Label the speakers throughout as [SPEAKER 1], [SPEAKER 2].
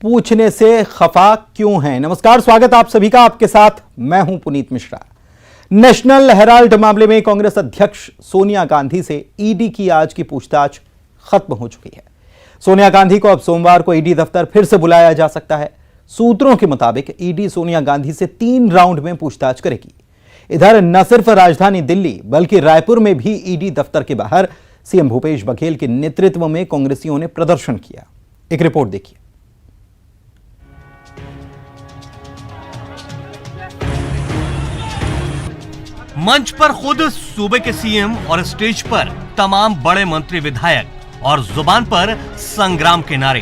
[SPEAKER 1] पूछने से खफा क्यों हैं? नमस्कार, स्वागत आप सभी का। आपके साथ मैं हूं पुनीत मिश्रा। नेशनल हेराल्ड मामले में कांग्रेस अध्यक्ष सोनिया गांधी से ईडी की आज की पूछताछ खत्म हो चुकी है। सोनिया गांधी को अब सोमवार को ईडी दफ्तर फिर से बुलाया जा सकता है। सूत्रों के मुताबिक ईडी सोनिया गांधी से 3 राउंड में पूछताछ करेगी। इधर न सिर्फ राजधानी दिल्ली बल्कि रायपुर में भी ईडी दफ्तर के बाहर सीएम भूपेश बघेल के नेतृत्व में कांग्रेसियों ने प्रदर्शन किया। एक रिपोर्ट देखिए।
[SPEAKER 2] मंच पर खुद सूबे के सीएम और स्टेज पर तमाम बड़े मंत्री विधायक और जुबान पर संग्राम के नारे।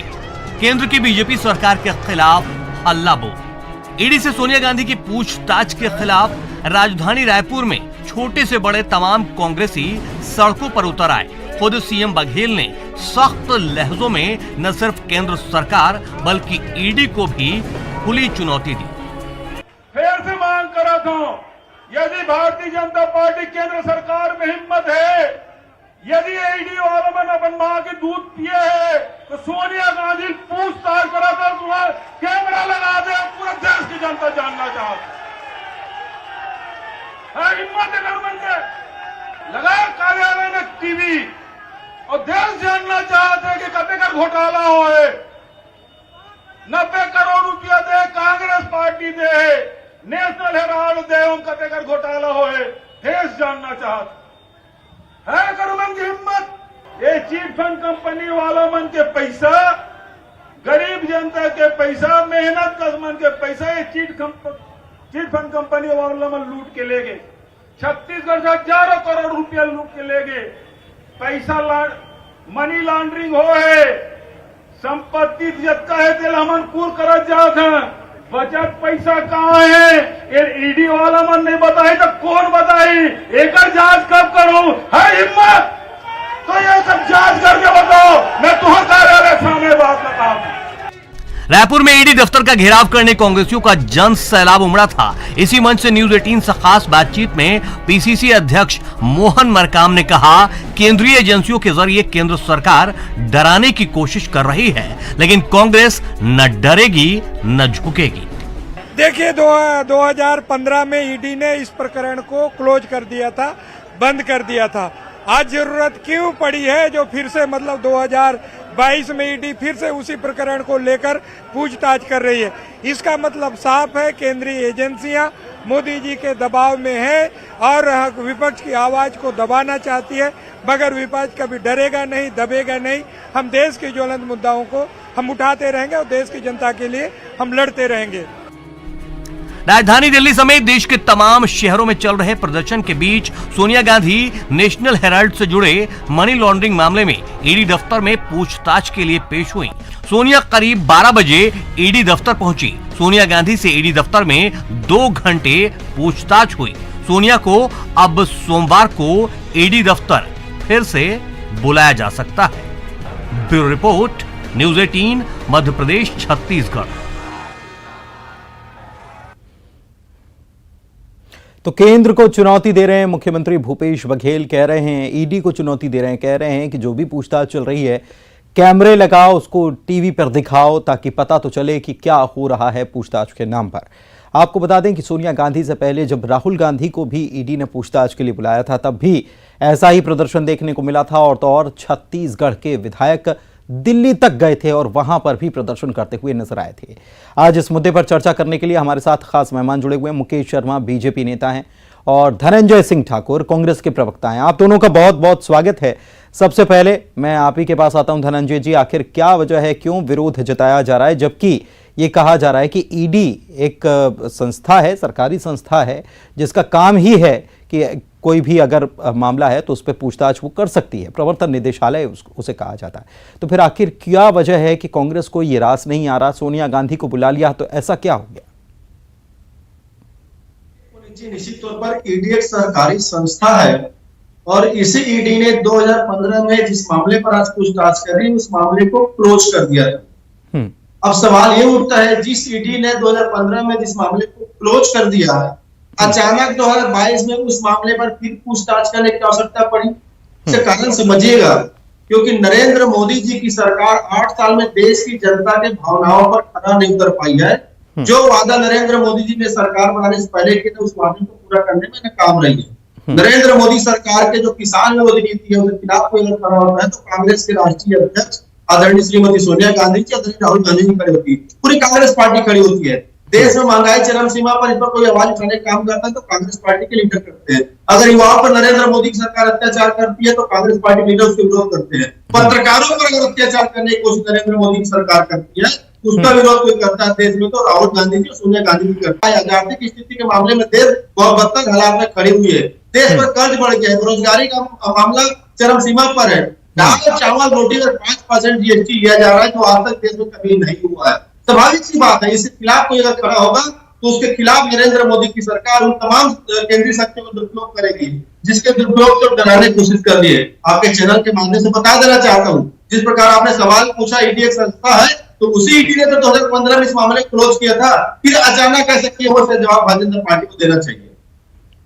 [SPEAKER 2] केंद्र की बीजेपी सरकार के खिलाफ हल्ला बोल। ईडी से सोनिया गांधी की पूछताछ के खिलाफ राजधानी रायपुर में छोटे से बड़े तमाम कांग्रेसी सड़कों पर उतर आए। खुद सीएम बघेल ने सख्त लहजों में न सिर्फ केंद्र सरकार बल्कि ईडी को भी खुली चुनौती दी।
[SPEAKER 3] फिर से मांग करा था, यदि भारतीय जनता पार्टी केंद्र सरकार में हिम्मत है, यदि ईडी वालों ने अपन मां के दूध पिए है, तो सोनिया गांधी पूछताछ करा था, तुम्हारा कैमरा लगा दे, पूरे देश की जनता जानना चाहती है। हिम्मत है गवर्नमेंट ने लगाया कार्यालय में टीवी और देश जानना चाहते हैं कि कते का घोटाला हो है। 90 करोड़ रुपया दे कांग्रेस पार्टी दे, नेशनल हेराल्ड दे, कते का घोटाला हो है, देश जानना चाहते है। गवर्नमेंट की हिम्मत। ये चिट फंड कंपनी वाला मन के पैसा, गरीब जनता के पैसा, मेहनत कश्मन के पैसा, ये चिट फंड कंपनी वाला मन लूट के ले गए। छत्तीसगढ़ से 11 करोड़ रुपया लूट के ले गए। पैसा मनी लॉन्ड्रिंग हो है, संपत्ति जत्ता है तेल हमन पूर करत जात है। बचत पैसा कहाँ है? ये ईडी वाला मन नहीं बताई तो कौन बताई? एक जांच कब करूं? है हिम्मत तो ये सब जांच करके बताओ, मैं तुम्हारे कार्यालय सामने बात बताऊं।
[SPEAKER 2] रायपुर में ईडी दफ्तर का घेराव करने कांग्रेसियों का जन सैलाब उमड़ा था। इसी मंच से न्यूज 18 से खास बातचीत में पीसीसी अध्यक्ष मोहन मरकाम ने कहा, केंद्रीय एजेंसियों के जरिए केंद्र सरकार डराने की कोशिश कर रही है, लेकिन कांग्रेस न डरेगी न झुकेगी।
[SPEAKER 4] देखिए, 2015 में ईडी ने इस प्रकरण को क्लोज कर दिया था, बंद कर दिया था। आज जरूरत क्यों पड़ी है जो फिर से 2022 में ईडी फिर से उसी प्रकरण को लेकर पूछताछ कर रही है? इसका मतलब साफ है, केंद्रीय एजेंसियां मोदी जी के दबाव में है और विपक्ष की आवाज को दबाना चाहती है। मगर विपक्ष कभी डरेगा नहीं, दबेगा नहीं। हम देश के ज्वलंत मुद्दाओं को हम उठाते रहेंगे और देश की जनता के लिए हम लड़ते रहेंगे।
[SPEAKER 2] राजधानी दिल्ली समेत देश के तमाम शहरों में चल रहे प्रदर्शन के बीच सोनिया गांधी नेशनल हेराल्ड से जुड़े मनी लॉन्ड्रिंग मामले में ईडी दफ्तर में पूछताछ के लिए पेश हुई। सोनिया करीब 12 बजे ईडी दफ्तर पहुंची। सोनिया गांधी से ईडी दफ्तर में 2 घंटे पूछताछ हुई। सोनिया को अब सोमवार को ईडी दफ्तर फिर से बुलाया जा सकता है। Bureau report, news 18, Madhya Pradesh, Chhattisgarh.
[SPEAKER 1] तो केंद्र को चुनौती दे रहे हैं मुख्यमंत्री भूपेश बघेल। कह रहे हैं ईडी को चुनौती दे रहे हैं, कह रहे हैं कि जो भी पूछताछ चल रही है कैमरे लगाओ, उसको टीवी पर दिखाओ ताकि पता तो चले कि क्या हो रहा है पूछताछ के नाम पर। आपको बता दें कि सोनिया गांधी से पहले जब राहुल गांधी को भी ईडी ने पूछताछ के लिए बुलाया था, तब भी ऐसा ही प्रदर्शन देखने को मिला था। और तो और छत्तीसगढ़ के विधायक दिल्ली तक गए थे और वहां पर भी प्रदर्शन करते हुए नजर आए थे। आज इस मुद्दे पर चर्चा करने के लिए हमारे साथ खास मेहमान जुड़े हुए हैं। मुकेश शर्मा बीजेपी नेता हैं और धनंजय सिंह ठाकुर कांग्रेस के प्रवक्ता हैं। आप दोनों का बहुत बहुत स्वागत है। सबसे पहले मैं आप ही के पास आता हूं धनंजय जी, आखिर क्या वजह है, क्यों विरोध जताया जा रहा है, जबकि ये कहा जा रहा है कि ईडी एक संस्था है, सरकारी संस्था है, जिसका काम ही है कि कोई भी अगर मामला है तो उस पर पूछताछ वो कर सकती है, प्रवर्तन निदेशालय उसे कहा जाता है। तो फिर आखिर क्या वजह है कि कांग्रेस को ये रास नहीं आ रहा? सोनिया गांधी को बुला लिया तो ऐसा क्या हो गया?
[SPEAKER 5] निश्चित तौर पर ईडी एक सरकारी संस्था है और इसी ईडी ने 2015 में जिस मामले पर आज पूछताछ कर रही है उस मामले को क्लोज कर दिया था। अब सवाल ये उठता है, जिस ईडी ने 2015 में जिस मामले को क्लोज कर दिया है, अचानक 2022 में उस मामले पर फिर पूछताछ करने की आवश्यकता पड़ी। इसका कारण समझिएगा क्योंकि नरेंद्र मोदी जी की सरकार 8 साल में देश की जनता के भावनाओं पर खरा नहीं उतर पाई है। जो वादा नरेंद्र मोदी जी ने सरकार बनाने से पहले किया था, उस वादे को पूरा करने में नाकाम रही है। नरेंद्र मोदी सरकार के जो किसान विरोधी नीति है, उसके खिलाफ कोई अगर खड़ा होता है तो कांग्रेस के राष्ट्रीय अध्यक्ष आदरणीय श्रीमती सोनिया गांधी जी, आदरणीय राहुल गांधी जी खड़ी होती है, पूरी कांग्रेस पार्टी खड़ी होती है। देश में महंगाई चरम सीमा पर, इस पर कोई आवाज उठाने का काम करता है तो कांग्रेस पार्टी के लीडर करते हैं। अगर युवाओं पर नरेंद्र मोदी की सरकार अत्याचार करती है तो कांग्रेस पार्टी लीडर उसके विरोध करते हैं। पत्रकारों पर अगर अत्याचार करने की कोशिश नरेंद्र मोदी की सरकार करती है, उसका विरोध कोई करता है देश में तो राहुल गांधी जी और सोनिया गांधी जी करता है। आजादी की स्थिति के मामले में देश बहुत बदतर हालात में खड़ी हुई है। देश पर कर्ज बढ़ गया है, बेरोजगारी का मामला चरम सीमा पर है। दाल, चावल, रोटी पर 5% जीएसटी लिया जा रहा है, जो आज तक देश में कभी नहीं हुआ है। स्वाभाविक सी बात है, इसके खिलाफ कोई अगर खड़ा होगा तो उसके खिलाफ नरेंद्र मोदी की सरकार उन तमाम केंद्रीय शक्तियों का दुरुपयोग करेगी, जिसके दुरुपयोग को डराने की कोशिश कर रही है। आपके चैनल के माध्यम से बता देना चाहता हूं, जिस प्रकार आपने सवाल पूछा ईडी एक संस्था है, तो उसी ईडी ने तो 2015 में इस मामले को क्लोज किया था, फिर अचानक कैसे किया, वो जवाब भारतीय जनता पार्टी को देना चाहिए।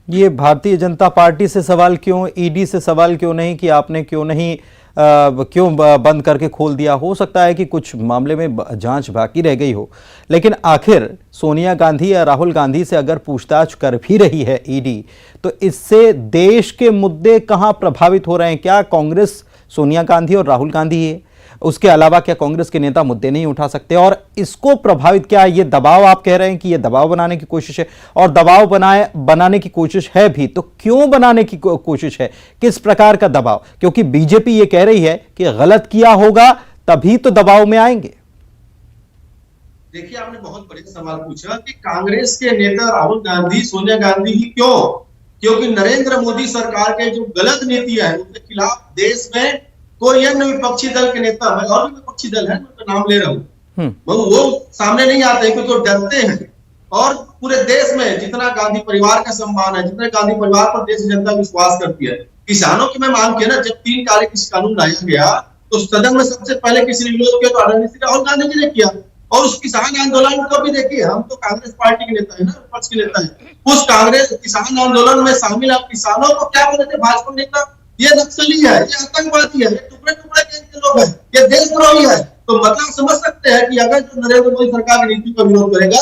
[SPEAKER 1] ये भारतीय जनता पार्टी से सवाल क्यों, ईडी से सवाल क्यों नहीं कि आपने क्यों बंद करके खोल दिया? हो सकता है कि कुछ मामले में जांच बाकी रह गई हो, लेकिन आखिर सोनिया गांधी या राहुल गांधी से अगर पूछताछ कर भी रही है ईडी, तो इससे देश के मुद्दे कहां प्रभावित हो रहे हैं? क्या कांग्रेस सोनिया गांधी और राहुल गांधी है, उसके अलावा क्या कांग्रेस के नेता मुद्दे नहीं उठा सकते? और इसको प्रभावित, क्या ये दबाव, आप कह रहे हैं कि ये दबाव बनाने की कोशिश है, और दबाव बनाने की कोशिश है भी, तो क्यों बनाने की कोशिश है? किस प्रकार का दबाव? क्योंकि बीजेपी ये कह रही है कि गलत किया होगा तभी तो दबाव में आएंगे।
[SPEAKER 5] देखिए, आपने बहुत बड़े सवाल पूछा कि कांग्रेस के नेता राहुल गांधी, सोनिया गांधी ही क्यों? क्योंकि नरेंद्र मोदी सरकार के जो गलत नीतियां है उसके खिलाफ देश में कोई अन्य विपक्षी दल के नेता, मैं और भी विपक्षी दल है, मैं नाम ले रहा हूँ, वो सामने नहीं आते क्योंकि वो डरते हैं। और पूरे देश में जितना गांधी परिवार का सम्मान है, जितना गांधी परिवार पर देश जनता विश्वास करती है, किसानों की मैं मांग किया ना, जब 3 काले कृषि कानून लाया गया तो सदन में सबसे पहले किसी ने विरोध किया तो आदरणीय श्री राहुल गांधी जी ने किया। और उस किसान आंदोलन को भी देखिए, हम तो कांग्रेस पार्टी के नेता है ना, विपक्ष के नेता है, उस कांग्रेस किसान आंदोलन में शामिल आप किसानों को क्या बोले थे भाजपा नेता? ये नक्सली है, ये आतंकवादी है, ये टुकड़े टुकड़े के लोग हैं, ये देशद्रोही है। तो मतलब समझ सकते हैं कि अगर जो नरेंद्र मोदी सरकार की नीति का विरोध करेगा,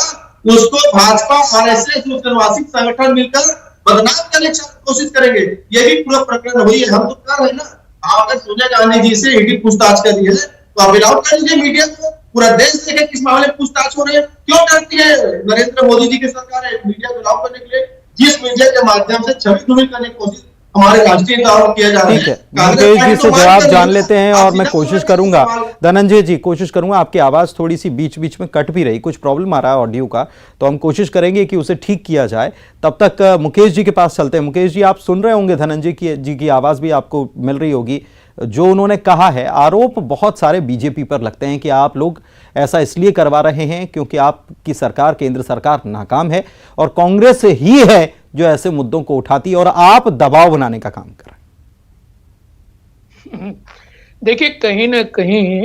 [SPEAKER 5] उसको भाजपा, आरएसएस, मुस्लिम संगठन मिलकर बदनाम करने की कोशिश करेंगे। ये भी पूरा प्रकरण हुई है। हम तो कर रहे हैं ना, आप अगर सोनिया गांधी जी से ईडी पूछताछ कर रही है तो आप अलाउ कर लीजिए मीडिया को, पूरा देश देखे किस मामले में पूछताछ हो रही है। क्यों डरती है नरेंद्र मोदी जी की सरकार है मीडिया को अलाउ करने के लिए? जिस मीडिया के माध्यम से छवि धूमिल करने की कोशिश हमारे राष्ट्रीय नेताओं किया जा रहा है।
[SPEAKER 1] ठीक है, मुकेश जी से जवाब जान लेते हैं और मैं कोशिश करूंगा, धनंजय जी कोशिश करूंगा, आपकी आवाज थोड़ी सी बीच बीच में कट भी रही, कुछ प्रॉब्लम आ रहा है ऑडियो का, तो हम कोशिश करेंगे कि उसे ठीक किया जाए। तब तक मुकेश जी के पास चलते हैं। मुकेश जी, आप सुन रहे होंगे धनंजय जी की आवाज भी आपको मिल रही होगी। जो उन्होंने कहा है, आरोप बहुत सारे बीजेपी पर लगते हैं कि आप लोग ऐसा इसलिए करवा रहे हैं क्योंकि आपकी सरकार, केंद्र सरकार नाकाम है और कांग्रेस ही है जो ऐसे मुद्दों को उठाती है और आप दबाव बनाने का काम कर रहे हैं।
[SPEAKER 6] देखिए, कहीं ना कहीं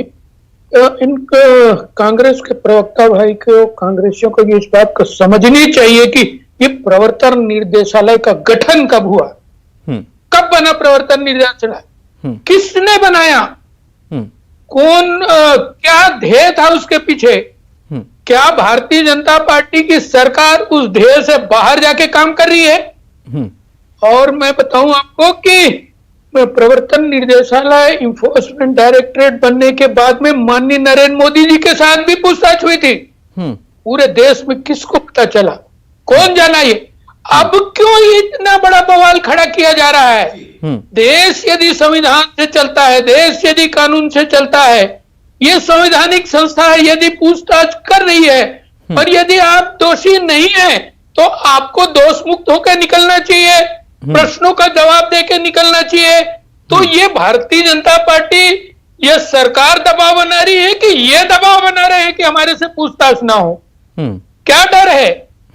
[SPEAKER 6] इनका कांग्रेस के प्रवक्ता भाई को, कांग्रेसियों को इस बात को समझनी चाहिए कि ये प्रवर्तन निर्देशालय का गठन कब हुआ, कब बना प्रवर्तन निर्देशालय, किसने बनाया, कौन, क्या ध्येय था उसके पीछे? क्या भारतीय जनता पार्टी की सरकार उस ध्येय से बाहर जाके काम कर रही है? और मैं बताऊं आपको कि प्रवर्तन निर्देशालय, इंफोर्समेंट डायरेक्टरेट बनने के बाद में माननीय नरेंद्र मोदी जी के साथ भी पूछताछ हुई थी। पूरे देश में किसको पता चला? कौन जाना ये? अब क्यों इतना बड़ा बवाल खड़ा किया जा रहा है? देश यदि संविधान से चलता है, देश यदि कानून से चलता है, ये संवैधानिक संस्था है, यदि पूछताछ कर रही है और यदि आप दोषी नहीं है तो आपको दोष मुक्त होकर निकलना चाहिए, प्रश्नों का जवाब देके निकलना चाहिए। तो ये भारतीय जनता पार्टी, ये सरकार दबाव बना रही है कि ये दबाव बना रहे हैं कि हमारे से पूछताछ ना हो? क्या डर है,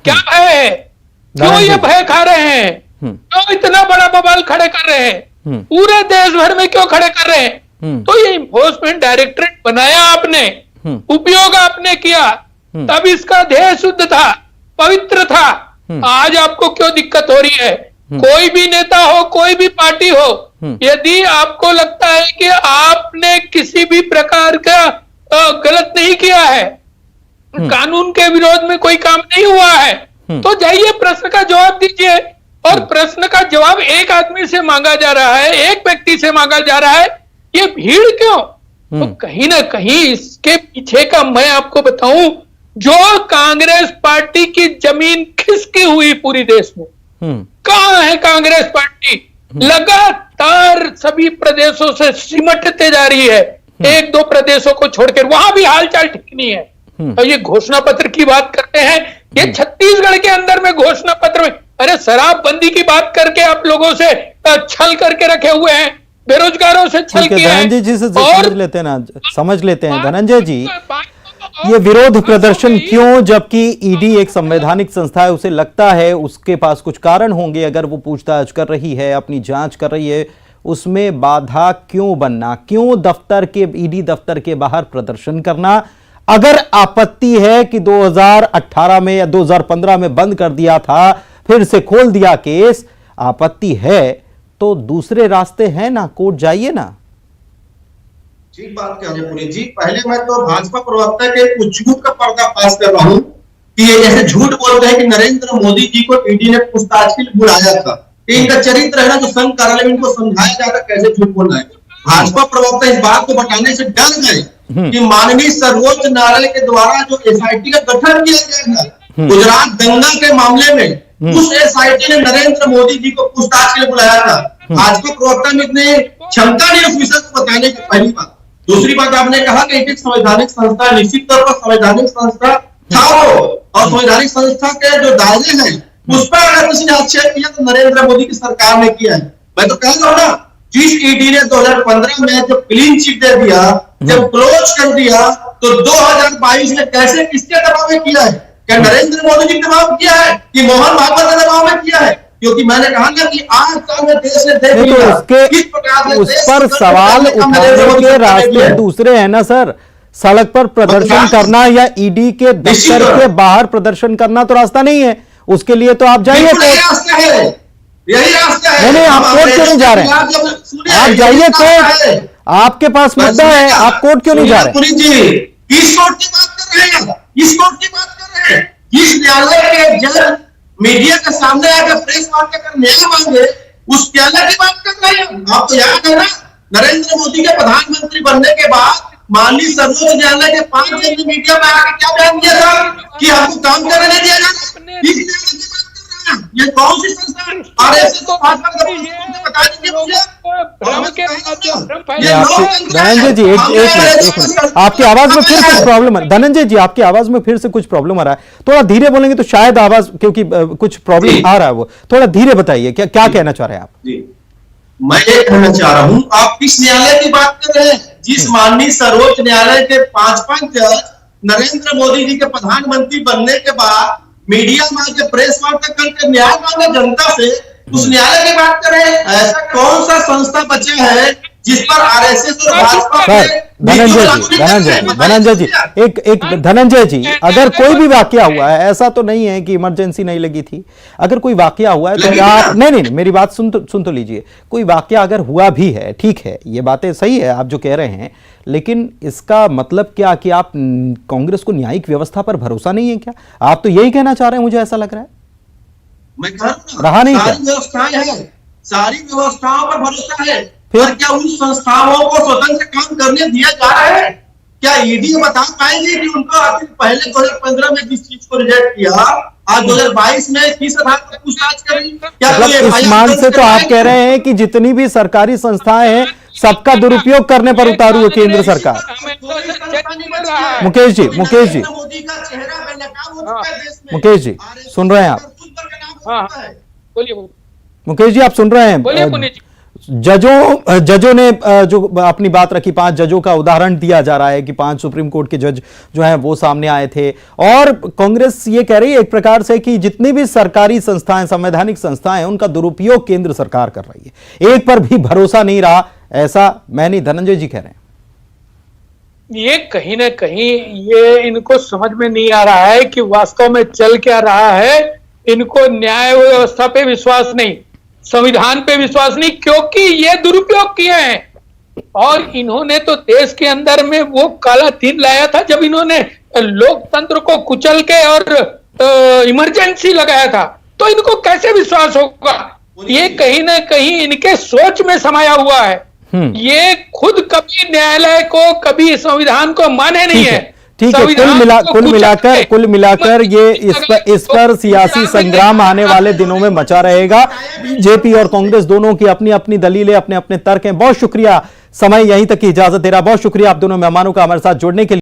[SPEAKER 6] क्या भय है, क्यों ये भय खा रहे हैं, क्यों इतना बड़ा बवाल खड़े कर रहे हैं, पूरे देश भर में क्यों खड़े कर रहे हैं? तो ये इन्फोर्समेंट डायरेक्टरेट बनाया आपने, उपयोग आपने किया, तब इसका ध्येय शुद्ध था, पवित्र था। आज आपको क्यों दिक्कत हो रही है? कोई भी नेता हो, कोई भी पार्टी हो, यदि आपको लगता है कि आपने किसी भी प्रकार का गलत नहीं किया है, कानून के विरोध में कोई काम नहीं हुआ है, तो जाइए प्रश्न का जवाब दीजिए। और प्रश्न का जवाब एक आदमी से मांगा जा रहा है, एक व्यक्ति से मांगा जा रहा है, ये भीड़ क्यों? तो कहीं ना कहीं इसके पीछे का मैं आपको बताऊं, जो कांग्रेस पार्टी की जमीन खिसकी हुई पूरी देश में, कहां है कांग्रेस पार्टी? लगातार सभी प्रदेशों से सिमटते जा रही है, एक दो प्रदेशों को छोड़कर, वहां भी हालचाल ठीक नहीं है। तो ये घोषणा पत्र की बात करते हैं, ये छत्तीसगढ़ के अंदर में घोषणा पत्र में, अरे शराबबंदी की बात करके आप लोगों से छल करके रखे हुए हैं, बेरोजगारों से छल किया है।
[SPEAKER 1] धनंजय जी से समझ लेते हैं ना, समझ लेते हैं धनंजय जी, ये विरोध प्रदर्शन क्यों, जबकि ईडी एक संवैधानिक संस्था है, उसे लगता है उसके पास कुछ कारण होंगे, अगर वो पूछताछ कर रही है, अपनी जांच कर रही है, उसमें बाधा क्यों बनना, क्यों दफ्तर के, ईडी दफ्तर के बाहर प्रदर्शन करना? अगर आपत्ति है कि 2018 में या 2015 में बंद कर दिया था, फिर से खोल दिया केस, आपत्ति है तो दूसरे रास्ते हैं ना, कोर्ट जाइए ना।
[SPEAKER 5] ठीक बात कह रहे हैं पुनीत जी। पहले मैं तो भाजपा प्रवक्ता के कुछ झूठ का पर्दाफाश कर रहा हूं कि ये जैसे झूठ बोलते हैं कि नरेंद्र मोदी जी को ईडी ने पूछताछ के लिए बुलाया था, इनका चरित्र है ना, जो संघ कार्यालय में इनको समझाया जाता कैसे झूठ बोलना है। भाजपा प्रवक्ता इस बात को बताने से डर गए कि माननीय सर्वोच्च न्यायालय के द्वारा जो एसआईटी का गठन किया गया था गुजरात दंगा के मामले में, उस एसआईटी ने नरेंद्र मोदी जी को पूछताछ के लिए बुलाया था। भाजपा प्रवक्ता में इतने क्षमता नहीं उस विषय को बताने की, पहली बात। दूसरी बात, आपने कहा कि एक संवैधानिक संस्था, निश्चित तौर पर संवैधानिक संस्था था वो, और संवैधानिक संस्था के जो दायरे हैं उस पर अगर किसी ने आक्षेप किया तो नरेंद्र मोदी की सरकार ने किया है। मैं तो कह रहा हूं ना, जिस ईडी ने 2015 में जब क्लीन चिट दे दिया, जब क्लोज कर दिया, तो 2022 में कैसे, किसके दबाव में किया है? क्या नरेंद्र मोदी जी दबाव किया है कि मोहन भागवत ने दबाव में किया है? क्योंकि मैंने कहा ना कि 8 साल में देश ने देख लिया किस प्रकार से
[SPEAKER 1] उस पर सवाल उठाने के रास्ते दूसरे हैं ना सर। सड़क पर प्रदर्शन करना या ईडी के दफ्तर के बाहर प्रदर्शन करना तो रास्ता नहीं है, उसके लिए तो आप जाइए कोर्ट।
[SPEAKER 5] यही रास्ता है।
[SPEAKER 1] नहीं, आप कोर्ट क्यों नहीं जा रहे हैं? आप जाइए कोर्ट, आपके पास मुद्दा है, आप कोर्ट क्यों नहीं जा रहे?
[SPEAKER 5] पुनीत जी, किस कोर्ट की बात कर रहे हैं? किस कोर्ट की बात कर रहे हैं? जिस न्यायालय के जज मीडिया के सामने आकर प्रेस वार्ता कर न्याय मांगे, उस न्यायालय की बात कर रहे हैं। आपको याद है ना, नरेंद्र मोदी के प्रधानमंत्री बनने के बाद माननीय सर्वोच्च न्यायालय के 5 जज ने मीडिया में आकर क्या बयान दिया था कि हमको काम करने नहीं दिया जाता। इस न्यायालय की बात कर रहे हैं। ये कौन सी संस्था है? आरएसएस तो भाजपा का बता दीजिए मुझे।
[SPEAKER 1] धनंजय जी एक मिनट, आपकी आवाज में फिर कुछ प्रॉब्लम है। धनंजय जी, आपकी आवाज में फिर से कुछ प्रॉब्लम आ रहा है, थोड़ा धीरे बोलेंगे तो शायद आवाज, क्योंकि कुछ प्रॉब्लम आ रहा है, वो थोड़ा धीरे बताइए, क्या कहना चाह रहे हैं आप?
[SPEAKER 5] जी, मैं ये कहना चाह रहा हूं, आप किस न्यायालय की बात कर रहे हैं? जिस माननीय सर्वोच्च न्यायालय के 5 जज नरेंद्र मोदी जी के प्रधानमंत्री बनने के बाद मीडिया में आके प्रेस वार्ता करके न्याय मांगे जनता से, उस न्यायालय की बात करें। ऐसा कौन सा संस्था बचा है जिस पर आरएसएस और भाजपा
[SPEAKER 1] धनंजय जी एक धनंजय जी, अगर कोई भी वाकया हुआ है, ऐसा तो नहीं है कि इमरजेंसी नहीं लगी थी, अगर कोई वाकया हुआ है तो आप नहीं मेरी बात सुन तो लीजिए, कोई वाकया अगर हुआ भी है, ठीक है, ये बातें सही है आप जो कह रहे हैं, लेकिन इसका मतलब क्या कि आप कांग्रेस को न्यायिक व्यवस्था पर भरोसा नहीं है क्या? आप तो यही कहना चाह रहे हैं, मुझे ऐसा लग रहा है।
[SPEAKER 5] मैं कह रहा हूं
[SPEAKER 1] रहा नहीं,
[SPEAKER 5] सारी व्यवस्थाएं हैं, सारी व्यवस्थाओं पर भरोसा है, फिर क्या उन संस्थाओं को स्वतंत्र काम करने दिया जा रहा है? क्या ईडी बता पाएगी कि उनको पहले 2015 में जिस चीज को रिजेक्ट किया, आज 2022 में किस आधार पर पूछताछ करेगी?
[SPEAKER 1] मतलब इस मान से तो आप कह रहे हैं कि जितनी भी सरकारी संस्थाएं हैं सबका दुरुपयोग करने पर उतारू है केंद्र सरकार। मुकेश जी मुकेश जी सुन रहे हैं आप? मुकेश जी आप सुन रहे हैं? जजों ने जो अपनी बात रखी, 5 जजों का उदाहरण दिया जा रहा है कि 5 सुप्रीम कोर्ट के जज जो हैं वो सामने आए थे, और कांग्रेस ये कह रही है एक प्रकार से कि जितनी भी सरकारी संस्थाएं, संवैधानिक संस्थाएं, उनका दुरुपयोग केंद्र सरकार कर रही है, एक पर भी भरोसा नहीं रहा, ऐसा मैं नहीं, धनंजय जी कह रहे हैं।
[SPEAKER 6] ये कहीं ना कहीं ये इनको समझ में नहीं आ रहा है कि वास्तव में चल क्या रहा है। इनको न्याय व्यवस्था पे विश्वास नहीं, संविधान पे विश्वास नहीं, क्योंकि ये दुरुपयोग किए हैं। और इन्होंने तो देश के अंदर में वो काला दिन लाया था जब इन्होंने लोकतंत्र को कुचल के और इमरजेंसी लगाया था, तो इनको कैसे विश्वास होगा? ये कहीं ना कहीं इनके सोच में समाया हुआ है। ये खुद कभी न्यायालय को, कभी संविधान को माने नहीं है।
[SPEAKER 1] ठीक है, कुल मिलाकर ये इस पर सियासी संग्राम आने वाले दिनों में मचा रहेगा। बीजेपी और कांग्रेस दोनों की अपनी अपनी दलीलें, अपने अपने तर्क हैं। बहुत शुक्रिया, समय यहीं तक की इजाजत दे रहा। बहुत शुक्रिया आप दोनों मेहमानों का हमारे साथ जुड़ने के लिए।